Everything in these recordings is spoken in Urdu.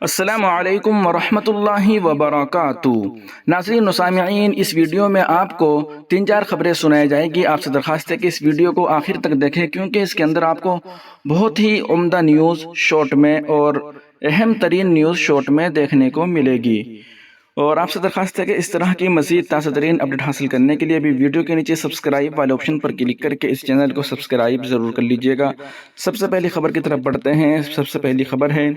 السلام علیکم ورحمۃ اللہ وبرکاتہ۔ ناظرین و سامعین، اس ویڈیو میں آپ کو 3-4 خبریں سنائی جائیں گی۔ آپ سے درخواست ہے کہ اس ویڈیو کو آخر تک دیکھیں، کیونکہ اس کے اندر آپ کو بہت ہی عمدہ نیوز شارٹ میں اور اہم ترین نیوز شارٹ میں دیکھنے کو ملے گی۔ اور آپ سے درخواست ہے کہ اس طرح کی مزید تازہ ترین اپڈیٹ حاصل کرنے کے لیے بھی ویڈیو کے نیچے سبسکرائب والے آپشن پر کلک کر کے اس چینل کو سبسکرائب ضرور کر لیجئے گا۔ سب سے پہلی خبر کی طرف بڑھتے ہیں۔ سب سے پہلی خبر ہے،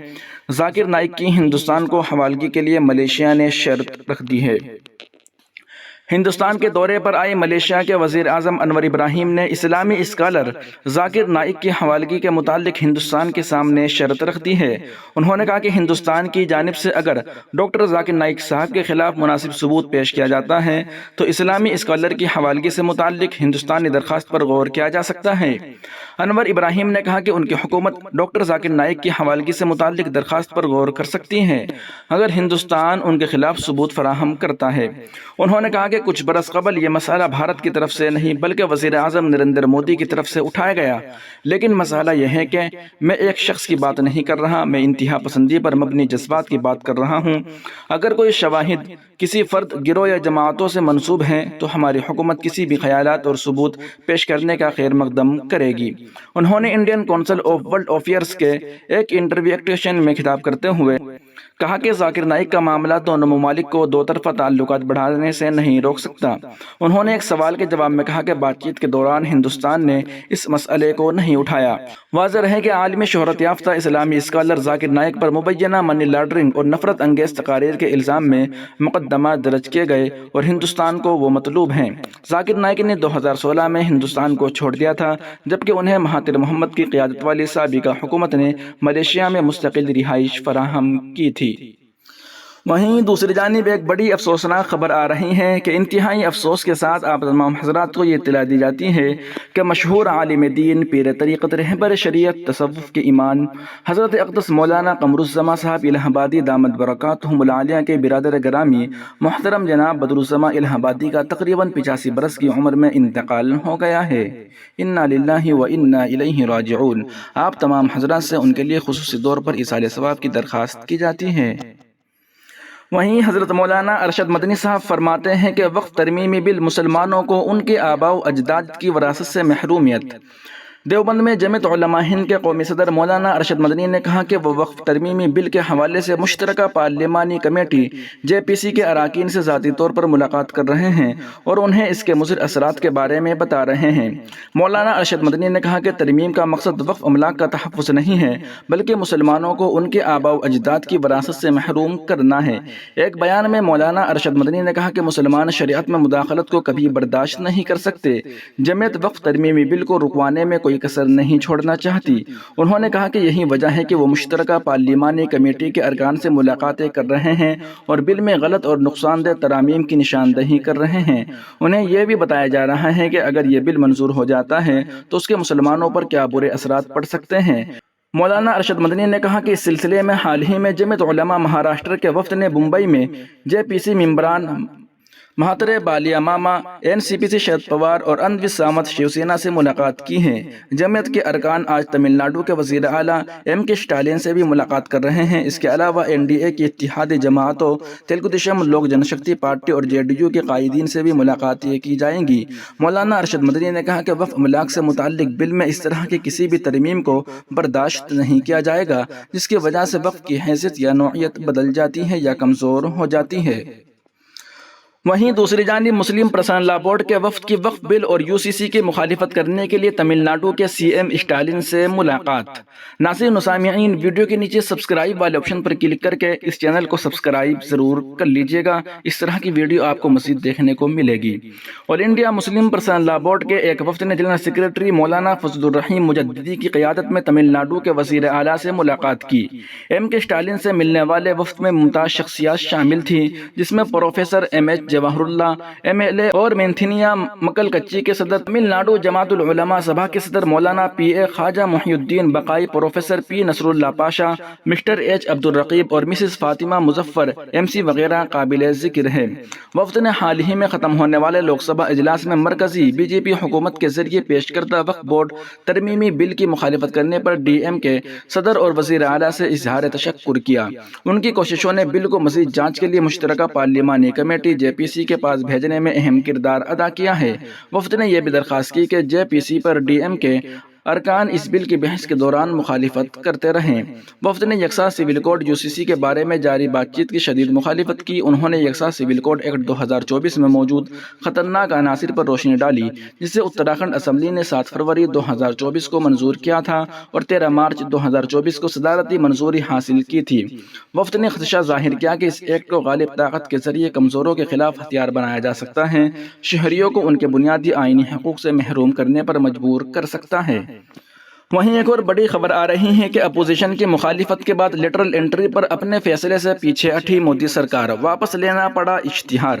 ذاکر نائک کی ہندوستان کو حوالگی کے لیے ملیشیا نے شرط رکھ دی ہے۔ ہندوستان کے دورے پر آئے ملیشیا کے وزیر اعظم انور ابراہیم نے اسلامی اسکالر ذاکر نائک کی حوالگی کے متعلق ہندوستان کے سامنے شرط رکھ دی ہے۔ انہوں نے کہا کہ ہندوستان کی جانب سے اگر ڈاکٹر ذاکر نائک صاحب کے خلاف مناسب ثبوت پیش کیا جاتا ہے تو اسلامی اسکالر کی حوالگی سے متعلق ہندوستانی درخواست پر غور کیا جا سکتا ہے۔ انور ابراہیم نے کہا کہ ان کی حکومت ڈاکٹر ذاکر نائک کی حوالگی سے متعلق درخواست پر غور کر سکتی ہے اگر ہندوستان ان کے خلاف ثبوت فراہم کرتا ہے۔ انہوں نے کہا کہ کچھ برس قبل یہ مسئلہ بھارت کی طرف سے نہیں بلکہ وزیر اعظم نریندر مودی کی طرف سے اٹھایا گیا، لیکن مسئلہ یہ ہے کہ میں ایک شخص کی بات نہیں کر رہا، میں انتہا پسندی پر مبنی جذبات کی بات کر رہا ہوں۔ اگر کوئی شواہد کسی فرد، گروہ یا جماعتوں سے منسوب ہیں تو ہماری حکومت کسی بھی خیالات اور ثبوت پیش کرنے کا خیر مقدم کرے گی۔ انہوں نے Indian council of world affairs کے ایک انٹرویو ایکٹیشن میں خطاب کرتے ہوئے کہا کہ ذاکر نائک کا معاملہ دونوں ممالک کو دو طرفہ تعلقات بڑھانے سے نہیں روک سکتا۔ انہوں نے ایک سوال کے جواب میں کہا کہ بات چیت کے دوران ہندوستان نے اس مسئلے کو نہیں اٹھایا۔ واضح رہے کہ عالمی شہرت یافتہ اسلامی اسکالر ذاکر نائک پر مبینہ منی لانڈرنگ اور نفرت انگیز تقاریر کے الزام میں مقدمات درج کیے گئے اور ہندوستان کو وہ مطلوب ہیں۔ ذاکر نائک نے 2016 میں ہندوستان کو چھوڑ دیا تھا، جبکہ انہیں مہاتیر محمد کی قیادت والی سابقہ حکومت نے ملیشیا میں مستقل رہائش فراہم کی تھی۔ وہیں دوسری جانب ایک بڑی افسوسناک خبر آ رہی ہے کہ انتہائی افسوس کے ساتھ آپ تمام حضرات کو یہ اطلاع دی جاتی ہے کہ مشہور عالم دین، پیر طریقت، رہبر شریعت، تصوف کے ایمان حضرت اقدس مولانا قمر الزماں صاحب الہ آبادی دامت برکاتہم العالیہ کے برادر گرامی محترم جناب بدر الزماں الہ آبادی کا تقریباً 85 برس کی عمر میں انتقال ہو گیا ہے۔ انا للہ و انا الیہ راجعون۔ آپ تمام حضرات سے ان کے لیے خصوصی طور پر ایصال ثواب کی درخواست کی جاتی ہے۔ وہیں حضرت مولانا ارشد مدنی صاحب فرماتے ہیں کہ وقف ترمیمی بل مسلمانوں کو ان کے آباء و اجداد کی وراثت سے محرومیت۔ دیوبند میں جمعیت علماء ہند کے قومی صدر مولانا ارشد مدنی نے کہا کہ وہ وقف ترمیمی بل کے حوالے سے مشترکہ پارلیمانی کمیٹی JPC کے اراکین سے ذاتی طور پر ملاقات کر رہے ہیں اور انہیں اس کے مضر اثرات کے بارے میں بتا رہے ہیں۔ مولانا ارشد مدنی نے کہا کہ ترمیم کا مقصد وقف املاک کا تحفظ نہیں ہے بلکہ مسلمانوں کو ان کے آباء و اجداد کی وراثت سے محروم کرنا ہے۔ ایک بیان میں مولانا ارشد مدنی نے کہا کہ مسلمان شریعت میں مداخلت کو کبھی برداشت نہیں کر سکتے۔ جمعیت وقف ترمیمی بل کو رکوانے میں کوئی کسر نہیں چھوڑنا چاہتی۔ انہوں نے کہا کہ یہی وجہ ہے کہ وہ مشترکہ پارلیمانی کمیٹی کے ارکان سے ملاقاتیں کر رہے ہیں اور بل میں غلط اور نقصان دہ ترامیم کی نشاندہی کر رہے ہیں۔ انہیں یہ بھی بتایا جا رہا ہے کہ اگر یہ بل منظور ہو جاتا ہے تو اس کے مسلمانوں پر کیا برے اثرات پڑ سکتے ہیں۔ مولانا ارشد مدنی نے کہا کہ اس سلسلے میں حال ہی میں جمعیت علماء مہاراشٹر کے وفد نے ممبئی میں JPC ممبران مہاترے بالیہ ماما، NCPC شرد پوار اور انوی سامت شیو سینا سے ملاقات کی ہے۔ جمعیت کے ارکان آج تمل ناڈو کے وزیر اعلیٰ MK اسٹالن سے بھی ملاقات کر رہے ہیں۔ اس کے علاوہ NDA کی اتحادی جماعتوں تیلگو دیشم لوک جن شکتی پارٹی اور JDU کے قائدین سے بھی ملاقاتیں کی جائیں گی۔ مولانا ارشد مدنی نے کہا کہ وقف املاک سے متعلق بل میں اس طرح کی کسی بھی ترمیم کو برداشت نہیں کیا جائے گا جس کی وجہ سے وقف کی حیثیت یا نوعیت بدل جاتی ہے یا کمزور ہو جاتی ہے۔ وہیں دوسری جانب مسلم پرسنل لا بورڈ کے وفد کی وقف بل اور UCC کی مخالفت کرنے کے لیے تمل ناڈو کے CM اسٹالن سے ملاقات۔ ناظرین و سامعین، ویڈیو کے نیچے سبسکرائب والے آپشن پر کلک کر کے اس چینل کو سبسکرائب ضرور کر لیجئے گا۔ اس طرح کی ویڈیو آپ کو مزید دیکھنے کو ملے گی۔ آل انڈیا مسلم پرسنل لا بورڈ کے ایک وفد نے جنرل سیکریٹری مولانا فضل الرحیم مجددی کی قیادت میں تمل ناڈو کے وزیر اعلیٰ سے ملاقات کی۔ MK اسٹالن سے ملنے والے وفد میں ممتاز شخصیات شامل تھیں، جس میں پروفیسر MH جواہر اللہ MLA اور مینتھنیا مکل کچی کے صدر، تمل ناڈو جماعت العلماء سبھا کے صدر مولانا PA خواجہ محی الدین بقائی، پروفیسر P نصر اللہ پاشا، مسٹر H عبد الرقیب اور مسز فاطمہ مظفر MC وغیرہ قابل ذکر ہے۔ وفد نے حال ہی میں ختم ہونے والے لوک سبھا اجلاس میں مرکزی BJP حکومت کے ذریعے پیش کردہ وقف بورڈ ترمیمی بل کی مخالفت کرنے پر DM کے صدر اور وزیر اعلیٰ سے اظہار تشکر کیا۔ ان کی کوششوں نے بل کو مزید جانچ کے لیے مشترکہ پارلیمانی کمیٹی JPC کے پاس بھیجنے میں اہم کردار ادا کیا ہے۔ وفد نے یہ بھی درخواست کی کہ JPC پر DM کے ارکان اس بل کی بحث کے دوران مخالفت کرتے رہیں۔ وفد نے یکساں سول کوڈ UCC کے بارے میں جاری بات چیت کی شدید مخالفت کی۔ انہوں نے یکساں سول کوڈ ایکٹ 2024 میں موجود خطرناک عناصر پر روشنی ڈالی، جسے اتراکھنڈ اسمبلی نے 7 فروری 2024 کو منظور کیا تھا اور 13 مارچ 2024 کو صدارتی منظوری حاصل کی تھی۔ وفد نے خدشہ ظاہر کیا کہ اس ایکٹ کو غالب طاقت کے ذریعے کمزوروں کے خلاف ہتھیار بنایا جا سکتا ہے، شہریوں کو ان کے بنیادی آئینی حقوق سے محروم کرنے پر مجبور کر سکتا ہے۔ وہیں ایک اور بڑی خبر آ رہی ہے کہ اپوزیشن کی مخالفت کے بعد لیٹرل انٹری پر اپنے فیصلے سے پیچھے ہٹی مودی سرکار، واپس لینا پڑا اشتہار۔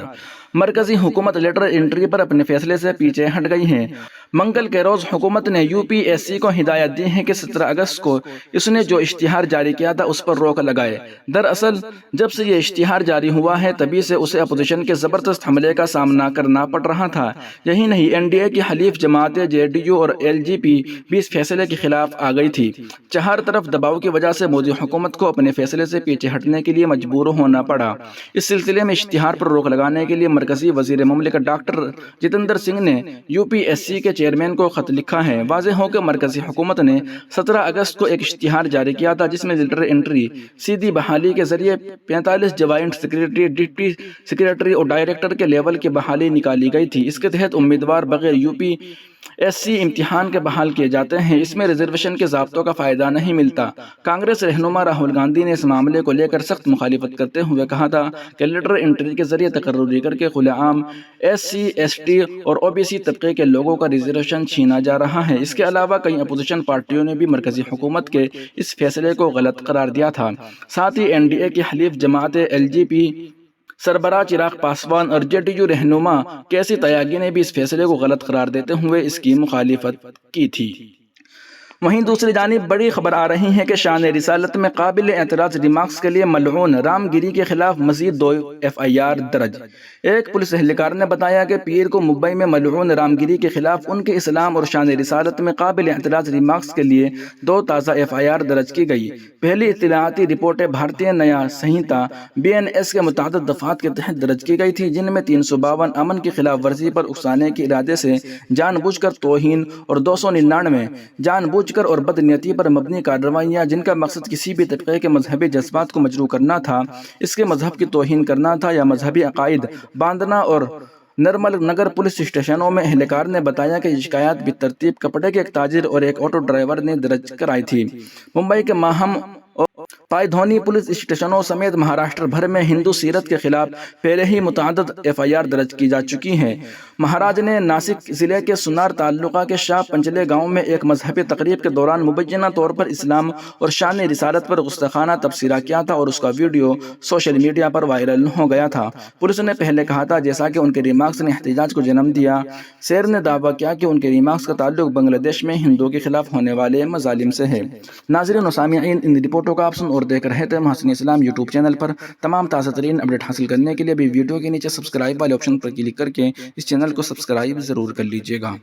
مرکزی حکومت لیٹرل انٹری پر اپنے فیصلے سے پیچھے ہٹ گئی ہے۔ منگل کے روز حکومت نے UPSC کو ہدایت دی ہے کہ 17 اگست کو اس نے جو اشتہار جاری کیا تھا اس پر روک لگائے۔ دراصل جب سے یہ اشتہار جاری ہوا ہے تبھی سے اسے اپوزیشن کے زبردست حملے کا سامنا کرنا پڑ رہا تھا۔ یہی نہیں، NDA کی حلیف جماعتیں JDU اور LGP بھی اس فیصلے کے خلاف آ گئی تھی۔ چہار طرف دباؤ کی وجہ سے مودی حکومت کو اپنے فیصلے سے پیچھے ہٹنے کے لیے مجبور ہونا پڑا۔ اس سلسلے میں اشتہار پر روک لگانے کے لیے مرکزی وزیر مملکت ڈاکٹر جتیندر سنگھ نے UPSC کے چیئرمین کو خط لکھا ہے۔ واضح ہو کہ مرکزی حکومت نے 17 اگست کو ایک اشتہار جاری کیا تھا جس میں لیٹرل انٹری سیدھی بحالی کے ذریعے 45 جوائنٹ سیکریٹری، ڈپٹی سیکریٹری اور ڈائریکٹر کے لیول کی بحالی نکالی گئی تھی۔ اس کے تحت امیدوار بغیر UPSC امتحان کے بحال کیے جاتے ہیں۔ اس میں ریزرویشن کے ضابطوں کا فائدہ نہیں ملتا۔ کانگریس رہنما راہل گاندھی نے اس معاملے کو لے کر سخت مخالفت کرتے ہوئے کہا تھا کہ لیٹرل انٹری کے ذریعے تقرری کر کے کھلے عام SC ST اور OBC طبقے کے لوگوں کا ریزرویشن چھینا جا رہا ہے۔ اس کے علاوہ کئی اپوزیشن پارٹیوں نے بھی مرکزی حکومت کے اس فیصلے کو غلط قرار دیا تھا۔ ساتھ ہی NDA کی حلیف جماعتیں LGP سربراہ چراغ پاسوان اور JDU رہنما KC تیاگی نے بھی اس فیصلے کو غلط قرار دیتے ہوئے اس کی مخالفت کی تھی۔ وہیں دوسری جانب بڑی خبر آ رہی ہے کہ شان رسالت میں قابل اعتراض ریمارکس کے لیے ملعون رام گیری کے خلاف مزید 2 FIR درج۔ ایک پولیس اہلکار نے بتایا کہ پیر کو ممبئی میں ملعون رام گیری کے خلاف ان کے اسلام اور شان رسالت میں قابل اعتراض ریمارکس کے لیے 2 تازہ FIR درج کی گئی۔ پہلی اطلاعاتی رپورٹیں بھارتیہ نیا سنہتا BNS کے متعدد دفعات کے تحت درج کی گئی تھی، جن میں 352 امن کی خلاف ورزی پر اکسانے کے ارادے سے جان بوجھ کر توہین اور 299 جان بوجھ کر اور بدنیتی پر مبنی کارروائیاں جن کا مقصد کسی بھی طبقے کے مذہبی جذبات کو مجروح کرنا تھا، اس کے مذہب کی توہین کرنا تھا یا مذہبی عقائد باندھنا۔ اور نرمل نگر پولیس اسٹیشنوں میں اہلکار نے بتایا کہ یہ شکایات بالترتیب کپڑے کے ایک تاجر اور ایک آٹو ڈرائیور نے درج کرائی تھی۔ ممبئی کے ماہم پائیدھونی پولیس اسٹیشنوں سمیت مہاراشٹر بھر میں ہندو سیرت کے خلاف پہلے ہی متعدد FIR درج کی جا چکی ہیں۔ مہاراج نے ناسک ضلع کے سنار تعلقہ کے شاہ پنچلے گاؤں میں ایک مذہبی تقریب کے دوران مبینہ طور پر اسلام اور شان رسالت پر گستاخانہ تبصرہ کیا تھا اور اس کا ویڈیو سوشل میڈیا پر وائرل ہو گیا تھا۔ پولیس نے پہلے کہا تھا جیسا کہ ان کے ریمارکس نے احتجاج کو جنم دیا۔ سیر نے دعویٰ کیا کہ ان کے ریمارکس کا تعلق بنگلہ دیش میں ہندوؤں کے خلاف ہونے والے مظالم سے ہے۔ ناظرین و سامعین، ان رپورٹوں کا آپ سن اور دیکھ رہے تھے محسن اسلام یوٹیوب چینل پر۔ تمام تازہ ترین اپڈیٹ حاصل کرنے کے لیے بھی ویڈیو کے نیچے سبسکرائب والے آپشن پر کلک کر کے اس چینل کو سبسکرائب ضرور کر لیجیے گا۔